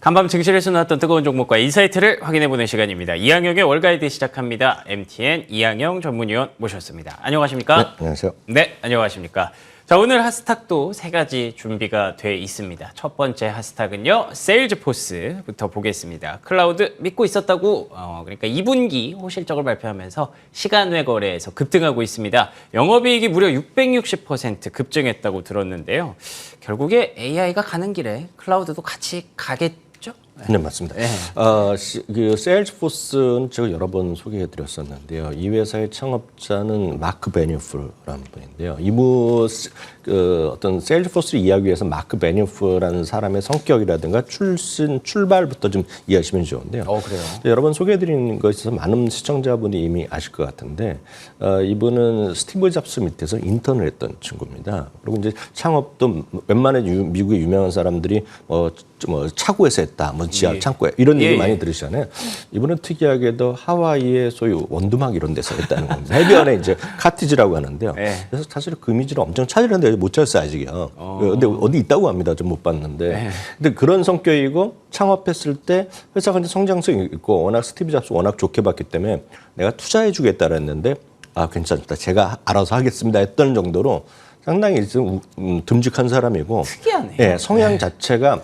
간밤 증시에서 나왔던 뜨거운 종목과 인사이트를 확인해보는 시간입니다. 이항영의 월가이드 시작합니다. MTN 이항영 전문위원 모셨습니다. 안녕하십니까? 네, 안녕하세요. 네, 안녕하십니까? 자, 오늘 핫스탁도 세 가지 준비가 돼 있습니다. 첫 번째 핫스탁은요, 세일즈포스부터 보겠습니다. 클라우드 믿고 있었다고, 그러니까 2분기 호실적을 발표하면서 시간외 거래에서 급등하고 있습니다. 영업이익이 무려 660% 급증했다고 들었는데요. 결국에 AI가 가는 길에 클라우드도 같이 가겠죠? 네, 맞습니다. 네. 그 세일즈포스는 제가 여러 번 소개해드렸었는데요. 이 회사의 창업자는 마크 베니프라는 분인데요. 이분 어떤 세일즈포스를 이해하기 위해서 마크 베니프라는 사람의 성격이라든가 출발부터 좀 이해하시면 좋은데요. 그래요? 여러 번 소개해드린 것에 있어서 많은 시청자분이 이미 아실 것 같은데 이분은 스티브 잡스 밑에서 인턴을 했던 친구입니다. 그리고 이제 창업도 웬만한 미국의 유명한 사람들이 뭐 차고에서 했다, 뭐 지하 창고에 이런 얘기 많이 들으시잖아요. 이분은 특이하게도 하와이의 소유 원두막 이런 데서 했다는 겁니다. 해변에 이제 카티지라고 하는데요. 그래서 사실 금이지를 엄청 찾으려는데 못 찾았어요 아직이요. 근데 어디 있다고 합니다. 좀 못 봤는데. 근데 그런 성격이고 창업했을 때 회사가 이제 성장성이 있고 워낙 스티브 잡스 워낙 좋게 봤기 때문에 내가 투자해주겠다라 했는데 괜찮습니다. 제가 알아서 하겠습니다 했던 정도로 상당히 좀 듬직한 사람이고. 특이하네요. 네, 성향 자체가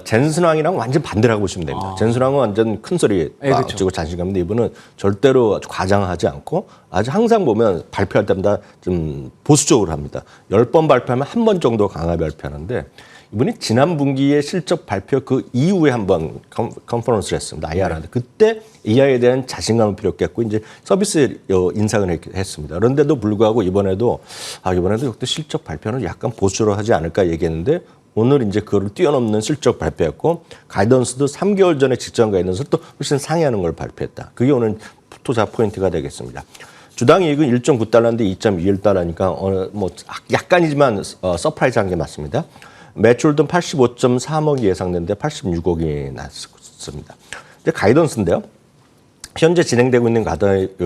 젠슨왕이랑 완전 반대라고 보시면 됩니다. 젠슨왕은 완전 큰 소리 막 치고 자신감인데 이분은 절대로 아주 과장하지 않고 아주 항상 보면 발표할 때마다 좀 보수적으로 합니다. 10번 발표하면 한 번 정도 강하게 발표하는데 이분이 지난 분기에 실적 발표 그 이후에 한번 컨퍼런스를 했습니다. IR한테. 그때 AI에 대한 자신감을 피력했고 이제 서비스 인상을 했습니다. 그런데도 불구하고 이번에도 역대 실적 발표는 약간 보수로 하지 않을까 얘기했는데 오늘 이제 그걸 뛰어넘는 실적 발표했고 가이던스도 3개월 전에 직전 가이던스를 또 훨씬 상회하는 걸 발표했다. 그게 오늘 투자 포인트가 되겠습니다. 주당 이익은 1.9달러인데 2.21달러니까 뭐 약간이지만 서프라이즈한 게 맞습니다. 매출도 85.3억이 예상됐는데 86억이 났습니다. 이제 가이던스인데요. 현재 진행되고 있는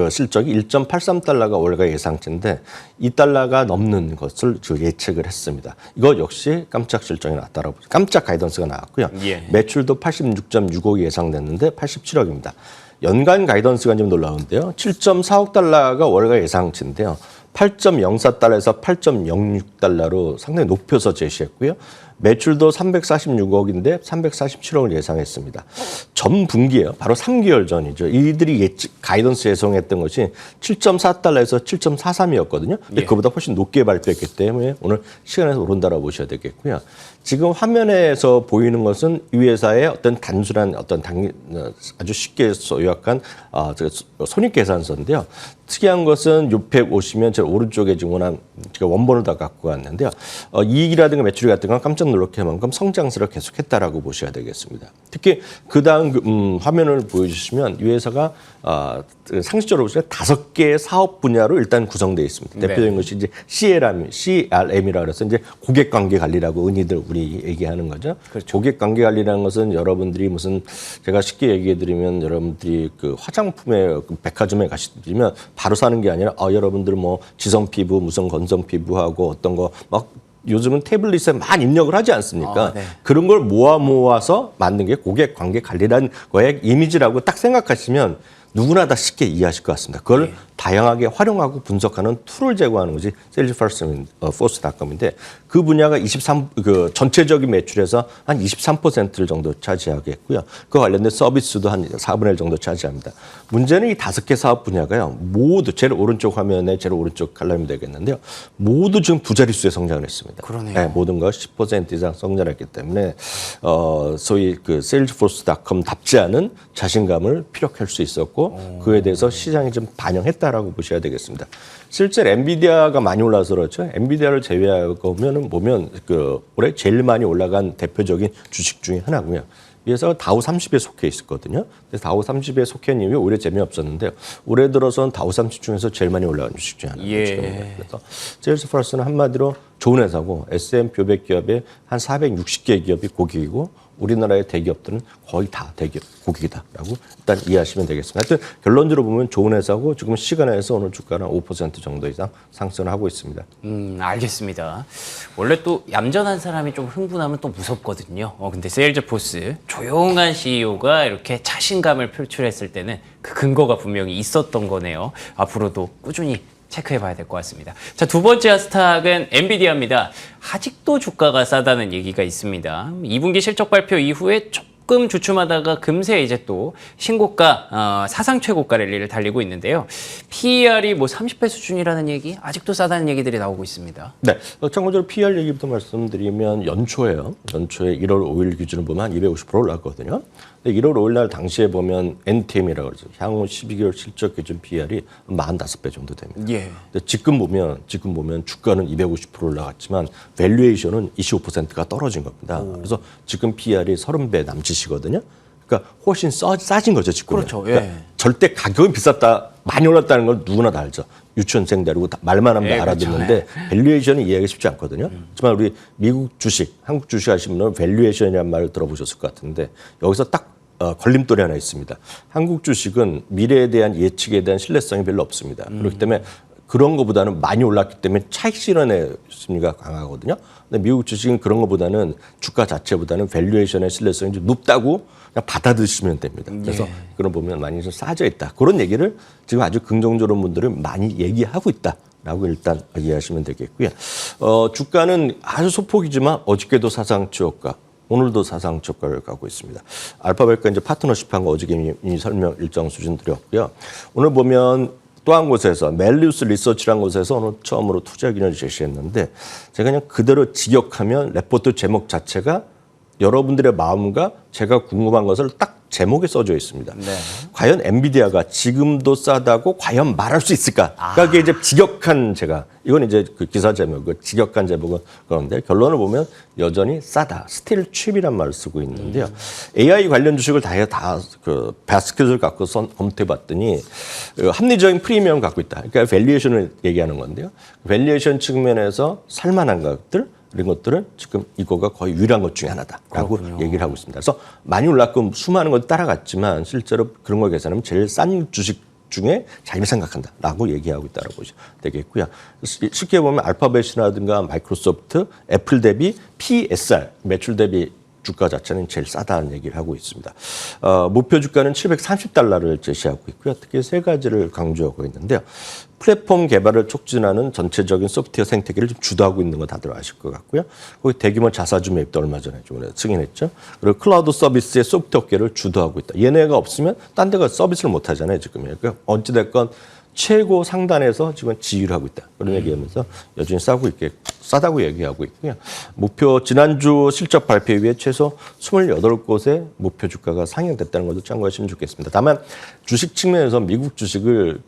실적이 1.83달러가 월가 예상치인데 2달러가 넘는 것을 예측을 했습니다. 이거 역시 깜짝 실적이 나왔다라고 깜짝 가이던스가 나왔고요. 매출도 86.6억이 예상됐는데 87억입니다. 연간 가이던스가 좀 놀라운데요. 7.4억 달러가 월가 예상치인데요. 8.04달러에서 8.06달러로 상당히 높여서 제시했고요. 매출도 346억인데 347억을 예상했습니다. 전 분기예요. 바로 3개월 전이죠. 이들이 예측 가이던스 예상했던 것이 7.4달러에서 7.43이었거든요. 근데 그보다 훨씬 높게 발표했기 때문에 오늘 시간에서 오른다라고 보셔야 되겠고요. 지금 화면에서 보이는 것은 이 회사의 어떤 단순한 아주 쉽게 요약한 손익계산서인데요. 특이한 것은 옆에 보시면 제 오른쪽에 지금 제가 원본을 다 갖고 왔는데요. 이익이라든가 매출이 같은 건 깜짝 놀랄 만큼 성장세를 계속했다라고 보셔야 되겠습니다. 특히 그 다음 화면을 보여주시면 이 회사가 상식적으로 보시면 5개의 사업 분야로 일단 구성되어 있습니다. 대표적인 것이 이제 CRM이라고 해서 이제 고객관계 관리라고 흔히들 우리 얘기하는 거죠. 그렇죠. 고객관계 관리라는 것은 여러분들이 제가 쉽게 얘기해 드리면 여러분들이 그 화장품에 백화점에 가시면 바로 사는 게 아니라 여러분들 뭐 지성 피부, 무슨 건성 피부하고 어떤 거 막 요즘은 태블릿에 많이 입력을 하지 않습니까? 그런 걸 모아서 만든 게 고객 관계 관리라는 거의 이미지라고 딱 생각하시면 누구나 다 쉽게 이해하실 것 같습니다. 그걸 다양하게 활용하고 분석하는 툴을 제공하는 것이 세일즈포스닷컴인데 그 분야가 전체적인 매출에서 한 23%를 정도 차지하겠고요. 그 관련된 서비스도 한 4분의 1 정도 차지합니다. 문제는 이 5개 사업 분야가요. 모두 제일 오른쪽 화면에 제일 오른쪽 칼럼이 되겠는데요. 모두 지금 두 자릿수의 성장을 했습니다. 그러네요. 네, 모든 거 10% 이상 성장했기 때문에 소위 그 세일즈포스닷컴답지 않은 자신감을 피력할 수 있었고 그에 대해서 시장이 좀 반영했다라고 보셔야 되겠습니다. 실제 엔비디아가 많이 올라서 그렇죠. 엔비디아를 제외하고 보면 올해 제일 많이 올라간 대표적인 주식 중에 하나고요. 이 회사가 다우 30에 속해 있었거든요. 그래서 다우 30에 속해 있는 이후에 올해 재미없었는데요. 올해 들어서는 다우 30 중에서 제일 많이 올라간 주식 중에 하나입니다. 그래서 세일즈포스는 한마디로 좋은 회사고 S&P 500 기업에 한 460개 기업이 고객이고 우리나라의 대기업들은 거의 다 대기업 고객이다라고 일단 이해하시면 되겠습니다. 하여튼 결론적으로 보면 좋은 회사고 지금 시간에서 오늘 주가는 5% 정도 이상 상승을 하고 있습니다. 알겠습니다. 원래 또 얌전한 사람이 좀 흥분하면 또 무섭거든요. 근데 세일즈포스 조용한 CEO가 이렇게 자신감을 표출했을 때는 그 근거가 분명히 있었던 거네요. 앞으로도 꾸준히 체크해봐야 될 것 같습니다. 자, 두 번째 핫스탁은 엔비디아입니다. 아직도 주가가 싸다는 얘기가 있습니다. 2분기 실적 발표 이후에 조금 주춤하다가 금세 이제 또 신고가, 사상 최고가 랠리를 달리고 있는데요. PER이 뭐 30배 수준이라는 얘기, 아직도 싸다는 얘기들이 나오고 있습니다. 네, 참고적으로 PER 얘기부터 말씀드리면 연초에요. 연초에 1월 5일 기준으로 보면 한 250% 올랐거든요. 근데 1월 5일 날 당시에 보면 NTM이라고 그러죠. 향후 12개월 실적 기준 PER이 45배 정도 됩니다. 예. 근데 지금 보면 주가는 250% 올라갔지만 밸류에이션은 25%가 떨어진 겁니다. 그래서 지금 PER이 30배 남짓이거든요. 그러니까 훨씬 싸진 거죠, 지금. 그렇죠. 예. 그러니까 절대 가격이 비쌌다, 많이 올랐다는 걸 누구나 다 알죠. 유치원생 데리고 말만 하면 예, 알아듣는데 그렇죠. 밸류에이션이 이해하기 쉽지 않거든요. 하지만 우리 미국 주식, 한국 주식 하시는 분은 밸류에이션이라는 말을 들어보셨을 것 같은데 여기서 딱 걸림돌이 하나 있습니다. 한국 주식은 미래에 대한 예측에 대한 신뢰성이 별로 없습니다. 그렇기 때문에 그런 것보다는 많이 올랐기 때문에 차익 실현의 심리가 강하거든요. 근데 미국 주식은 그런 것보다는 주가 자체보다는 밸류에이션의 신뢰성이 좀 높다고 그냥 받아들이시면 됩니다. 그래서 예. 그런 보면 많이 좀 싸져 있다. 그런 얘기를 지금 아주 긍정적으로 분들은 많이 얘기하고 있다라고 일단 이해하시면 되겠고요. 주가는 아주 소폭이지만 어저께도 사상 최고가, 오늘도 사상 최고가를 가고 있습니다. 알파벳과 이제 파트너십한 거 어저께 이미 설명 일정 수준 드렸고요. 오늘 보면 또 한 곳에서 멜리우스 리서치라는 곳에서 오늘 처음으로 투자 기준을 제시했는데 제가 그냥 그대로 직역하면 레포트 제목 자체가 여러분들의 마음과 제가 궁금한 것을 딱 제목에 써져 있습니다. 네. 과연 엔비디아가 지금도 싸다고 과연 말할 수 있을까? 그러니까 이게 이제 직역한 제가 이건 이제 그 기사 제목, 그 직역한 제목은 그런데 결론을 보면 여전히 싸다. 스틸 칩이란 말을 쓰고 있는데요. AI 관련 주식을 다그 바스켓을 갖고 검토해봤더니 합리적인 프리미엄을 갖고 있다. 그러니까 밸류에이션을 얘기하는 건데요. 밸류에이션 측면에서 살만한 것들. 이런 것들은 지금 이거가 거의 유일한 것 중에 하나다라고 그렇군요. 얘기를 하고 있습니다. 그래서 많이 올랐고 수많은 걸 따라갔지만 실제로 그런 걸 계산하면 제일 싼 주식 중에 자기를 생각한다라고 얘기하고 있다고 보시면 되겠고요. 쉽게 보면 알파벳이라든가 마이크로소프트, 애플 대비 PSR, 매출 대비 주가 자체는 제일 싸다는 얘기를 하고 있습니다. 목표 주가는 $730를 제시하고 있고요. 특히 세 가지를 강조하고 있는데요. 플랫폼 개발을 촉진하는 전체적인 소프트웨어 생태계를 좀 주도하고 있는 거 다들 아실 것 같고요. 거기 대규모 자사주 매입도 얼마 전에 좀 승인했죠. 그리고 클라우드 서비스의 소프트웨어계를 주도하고 있다. 얘네가 없으면 딴 데가 서비스를 못 하잖아요, 지금. 그러니까 어찌됐건 최고 상단에서 지금 지휘를 하고 있다. 그런 얘기하면서 여전히 싸다고 얘기하고 있고요. 목표 지난주 실적 발표 이후에 최소 28곳의 목표 주가가 상향됐다는 것도 참고하시면 좋겠습니다. 다만 주식 측면에서 미국 주식을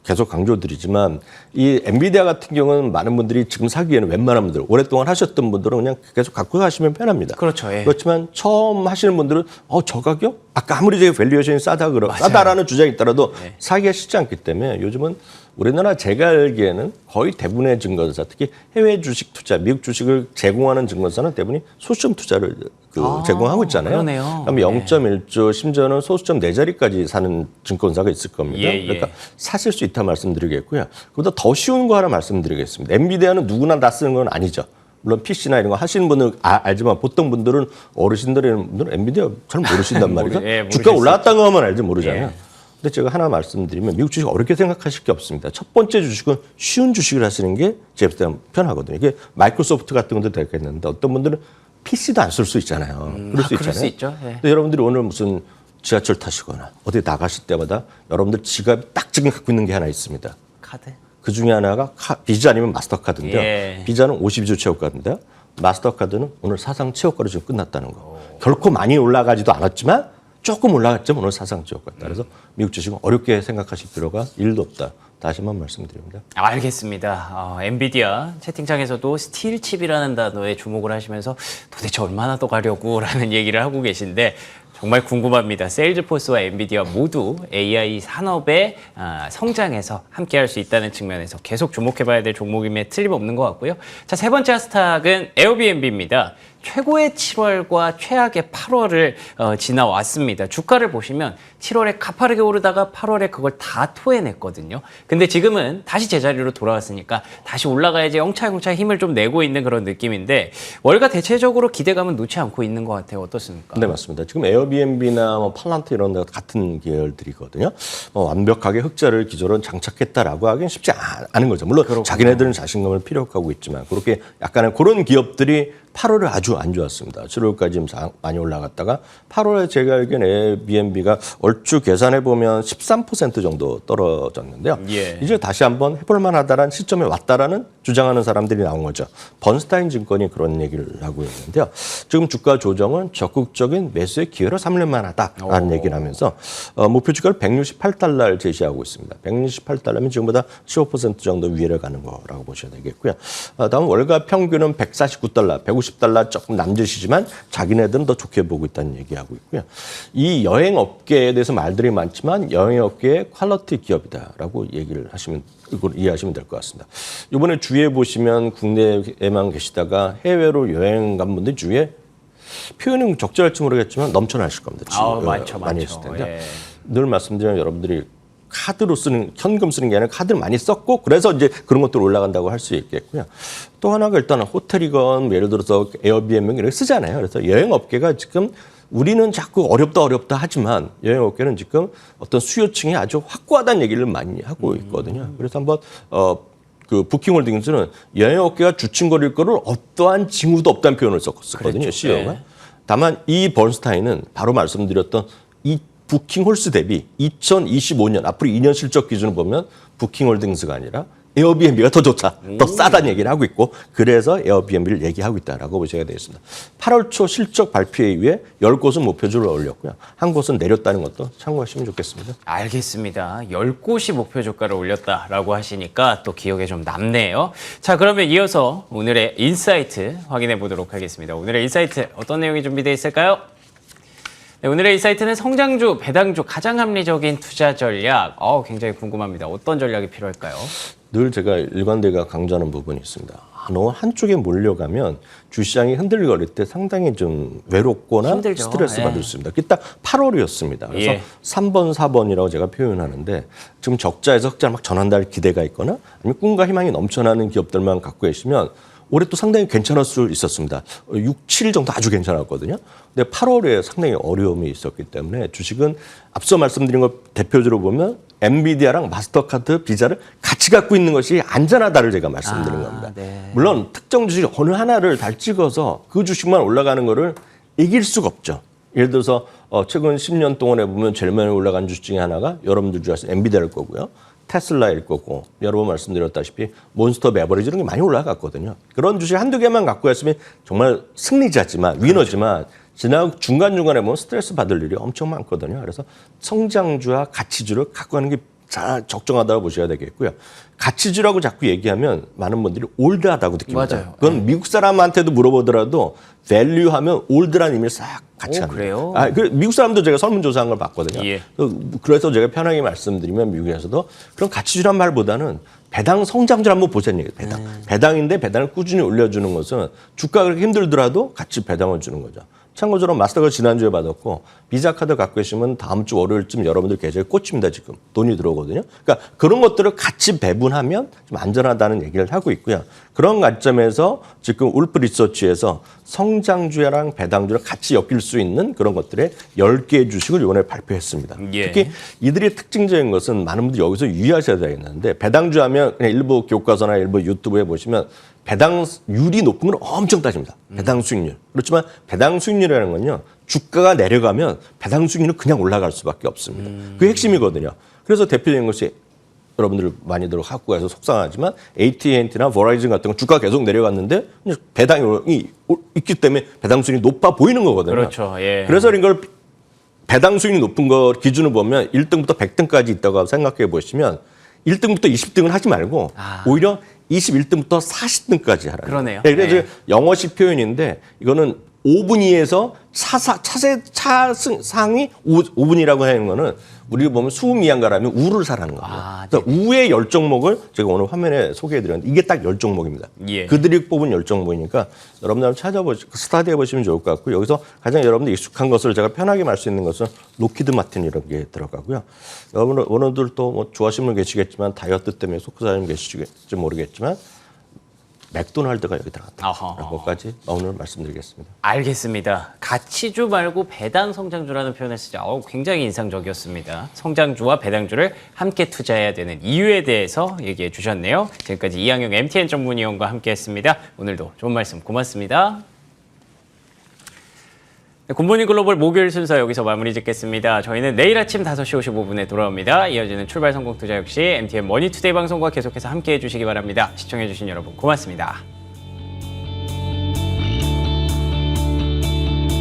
계속 강조드리지만 이 엔비디아 같은 경우는 많은 분들이 지금 사기에는 웬만한 분들 오랫동안 하셨던 분들은 그냥 계속 갖고 가시면 편합니다. 그렇죠. 예. 그렇지만 처음 하시는 분들은 저 가격? 아까 아무리 제가 밸류에이션이 싸다라는 주장이 있더라도 네. 사기가 쉽지 않기 때문에 요즘은 우리나라 제가 알기에는 거의 대부분의 증권사, 특히 해외 주식 투자, 미국 주식을 제공하는 증권사는 대부분이 소수점 투자를 제공하고 있잖아요. 그러네요. 그럼 0.1조, 심지어는 소수점 4자리까지 사는 증권사가 있을 겁니다. 예, 예. 그러니까 사실 수 있다 말씀드리겠고요. 그보다 더 쉬운 거 하나 말씀드리겠습니다. 엔비디아는 누구나 다 쓰는 건 아니죠. 물론 PC나 이런 거 하시는 분은 알지만 보통 분들은 어르신들은 분들은 엔비디아 잘 모르신단 말이죠. 주가 올라갔다는 것만 알지 모르잖아요. 예. 근데 제가 하나 말씀드리면 미국 주식 어렵게 생각하실 게 없습니다. 첫 번째 주식은 쉬운 주식을 하시는 게 제가 볼 때는 편하거든요. 이게 마이크로소프트 같은 것도 되겠는데 어떤 분들은 PC도 안 쓸 수 있잖아요. 그럴 수 그럴 있잖아요. 수 있죠. 예. 근데 여러분들이 오늘 무슨 지하철 타시거나 어디 나가실 때마다 여러분들 지갑 딱 지금 갖고 있는 게 하나 있습니다. 카드. 그 중에 하나가 비자 아니면 마스터카드인데요. 예. 비자는 52조 최고가인데요. 마스터카드는 오늘 사상 최고가로 지금 끝났다는 거. 결코 많이 올라가지도 않았지만 조금 올라갔지만 오늘 사상 최고가다. 그래서 미국 주식은 어렵게 생각하실 필요가 1도 없다. 다시 한번 말씀드립니다. 알겠습니다. 엔비디아 채팅창에서도 스틸 칩이라는 단어에 주목을 하시면서 도대체 얼마나 더 가려고 라는 얘기를 하고 계신데 정말 궁금합니다. 세일즈포스와 엔비디아 모두 AI 산업의 성장에서 함께할 수 있다는 측면에서 계속 주목해봐야 될 종목임에 틀림없는 것 같고요. 자, 세 번째 하스탁은 에어비앤비입니다. 최고의 7월과 최악의 8월을 지나왔습니다. 주가를 보시면 7월에 가파르게 오르다가 8월에 그걸 다 토해냈거든요. 근데 지금은 다시 제자리로 돌아왔으니까 다시 올라가야지 영차영차 힘을 좀 내고 있는 그런 느낌인데 월가 대체적으로 기대감은 놓지 않고 있는 것 같아요. 어떻습니까? 네, 맞습니다. 지금 에어비앤비나 뭐 팔란트 이런 데가 같은 계열들이거든요. 완벽하게 흑자를 기조로 장착했다라고 하기는 쉽지 않은 거죠. 물론 그렇군요. 자기네들은 자신감을 피력하고 있지만 그렇게 약간의 그런 기업들이 8월에 아주 안 좋았습니다. 7월까지 좀 많이 올라갔다가 8월에 제가 알기엔 에어비앤비가 얼추 계산해 보면 13% 정도 떨어졌는데요. 예. 이제 다시 한번 해볼 만하다라는 시점에 왔다라는 주장하는 사람들이 나온 거죠. 번스타인 증권이 그런 얘기를 하고 있는데요. 지금 주가 조정은 적극적인 매수의 기회로 삼을 만하다라는 얘기를 하면서 목표 주가를 168달러를 제시하고 있습니다. 168달러면 지금보다 15% 정도 위로 가는 거라고 보셔야 되겠고요. 다음 월가 평균은 149달러, 150달러 조금 남짓이지만 자기네들은 더 좋게 보고 있다는 얘기하고 있고요. 이 여행업계에 대해서 말들이 많지만 여행업계의 퀄리티 기업이다라고 얘기를 하시면 이해하시면 될 것 같습니다. 이번에 주위에 보시면 국내에만 계시다가 해외로 여행 간 분들 주위에 표현은 적절할지 모르겠지만 넘쳐나실 겁니다. 많죠. 많이 있을 텐데 예. 늘 말씀드리면 여러분들이 카드로 쓰는 현금 쓰는 게 아니라 카드를 많이 썼고 그래서 이제 그런 것들 올라간다고 할 수 있겠고요. 또 하나가 일단 호텔이건 예를 들어서 에어비앤비 이렇게 쓰잖아요. 그래서 여행업계가 지금 우리는 자꾸 어렵다 하지만 여행업계는 지금 어떤 수요층이 아주 확고하다는 얘기를 많이 하고 있거든요. 그래서 한번 그 부킹홀딩스는 여행업계가 주춤거릴 거를 어떠한 징후도 없다는 표현을 썼거든요. 그렇죠. CEO가. 네. 다만 이 번스타인은 바로 말씀드렸던 이 부킹홀스 대비 2025년 앞으로 2년 실적 기준을 보면 부킹홀딩스가 아니라 에어비앤비가 더 좋다, 더 싸다는 얘기를 하고 있고 그래서 에어비앤비를 얘기하고 있다라고 보셔야 되겠습니다. 8월 초 실적 발표에 의해 10곳은 목표주를 올렸고요. 한 곳은 내렸다는 것도 참고하시면 좋겠습니다. 알겠습니다. 10곳이 목표 주가를 올렸다라고 하시니까 또 기억에 좀 남네요. 자, 그러면 이어서 오늘의 인사이트 확인해 보도록 하겠습니다. 오늘의 인사이트 어떤 내용이 준비되어 있을까요? 네, 오늘의 인사이트는 성장주, 배당주 가장 합리적인 투자 전략. 굉장히 궁금합니다. 어떤 전략이 필요할까요? 늘 제가 일관되게 강조하는 부분이 있습니다. 너무 한쪽에 몰려가면 주시장이 흔들거릴 때 상당히 좀 외롭거나 힘들죠. 스트레스 예. 받을 수 있습니다. 그게 딱 8월이었습니다. 그래서 예. 3번, 4번이라고 제가 표현하는데 지금 적자에서 흑자를 막 전환될 기대가 있거나 아니면 꿈과 희망이 넘쳐나는 기업들만 갖고 계시면 올해 또 상당히 괜찮을 수 있었습니다. 6, 7 정도 아주 괜찮았거든요. 근데 8월에 상당히 어려움이 있었기 때문에 주식은 앞서 말씀드린 것 대표적으로 보면 엔비디아랑 마스터카드, 비자를 같이 갖고 있는 것이 안전하다를 제가 말씀드린 겁니다. 네. 물론 특정 주식 어느 하나를 달 찍어서 그 주식만 올라가는 거를 이길 수가 없죠. 예를 들어서 최근 10년 동안에 보면 제일 많이 올라간 주식 중에 하나가 여러분들 중에서 엔비디아일 거고요. 테슬라일 거고 여러 번 말씀드렸다시피 몬스터 베버리지 이런 게 많이 올라갔거든요. 그런 주식 한두 개만 갖고 있으면 정말 승리자지만 위너지만 지나고 중간중간에 보면 스트레스 받을 일이 엄청 많거든요. 그래서 성장주와 가치주를 갖고 가는 게 잘 적정하다고 보셔야 되겠고요. 가치주라고 자꾸 얘기하면 많은 분들이 올드하다고 느낍니다. 맞아요. 그건 미국 사람한테도 물어보더라도 밸류하면 올드라는 의미를 싹 같이 합니다. 그래요? 미국 사람도 제가 설문조사한 걸 봤거든요. 예. 그래서 제가 편하게 말씀드리면 미국에서도 그런 가치주란 말보다는 배당 성장주를 한번 보자는 얘기예요. 배당인데 배당을 꾸준히 올려주는 것은 주가가 그렇게 힘들더라도 같이 배당을 주는 거죠. 참고로 마스터가 지난주에 받았고 비자 카드 갖고 계시면 다음 주 월요일쯤 여러분들 계좌에 꽂힙니다. 지금 돈이 들어오거든요. 그러니까 그런 것들을 같이 배분하면 좀 안전하다는 얘기를 하고 있고요. 그런 관점에서 지금 울프 리서치에서 성장주랑 배당주를 같이 엮일 수 있는 그런 것들의 10개의 주식을 이번에 발표했습니다. 예. 특히 이들의 특징적인 것은 많은 분들이 여기서 유의하셔야 되겠는데 배당주 하면 그냥 일부 교과서나 일부 유튜브에 보시면 배당률이 높은 건 엄청 따집니다. 배당 수익률. 그렇지만 배당 수익률이라는 건요. 주가가 내려가면 배당 수익률은 그냥 올라갈 수밖에 없습니다. 그게 핵심이거든요. 그래서 대표적인 것이 여러분들 많이들 갖고 가서 속상하지만 AT&T나 버라이즌 같은 건 주가가 계속 내려갔는데 배당이 있기 때문에 배당 수익률이 높아 보이는 거거든요. 그렇죠. 예. 그래서 이걸 배당 수익이 높은 거 기준을 보면 1등부터 100등까지 있다고 생각해 보시면 1등부터 20등은 하지 말고 오히려 21등부터 40등까지 하라. 그러네요. 그래서 네. 영어식 표현인데 이거는 5분위에서 차상위 5분이라고 하는 거는 우리가 보면 수미양가라면 우를 사라는 겁니다. 아, 그래서 우의 10종목을 제가 오늘 화면에 소개해드렸는데 이게 딱 10종목입니다. 예. 그들이 뽑은 10종목이니까 여러분들 한번 스타디해 보시면 좋을 것 같고 여기서 가장 여러분들 익숙한 것을 제가 편하게 말 수 있는 것은 로키드 마틴 이런 게 들어가고요. 여러분들 또 뭐 좋아하시는 분 계시겠지만 다이어트 때문에 속사님 계실지 모르겠지만 맥도날드가 여기 들어갔다는 것까지 오늘 말씀드리겠습니다. 알겠습니다. 가치주 말고 배당 성장주라는 표현을 쓰자. 굉장히 인상적이었습니다. 성장주와 배당주를 함께 투자해야 되는 이유에 대해서 얘기해 주셨네요. 지금까지 이항영 MTN 전문위원과 함께했습니다. 오늘도 좋은 말씀 고맙습니다. 네, 굿모닝 글로벌 목요일 순서 여기서 마무리 짓겠습니다. 저희는 내일 아침 5시 55분에 돌아옵니다. 이어지는 출발 성공 투자 역시 MTN 머니투데이 방송과 계속해서 함께해 주시기 바랍니다. 시청해 주신 여러분 고맙습니다.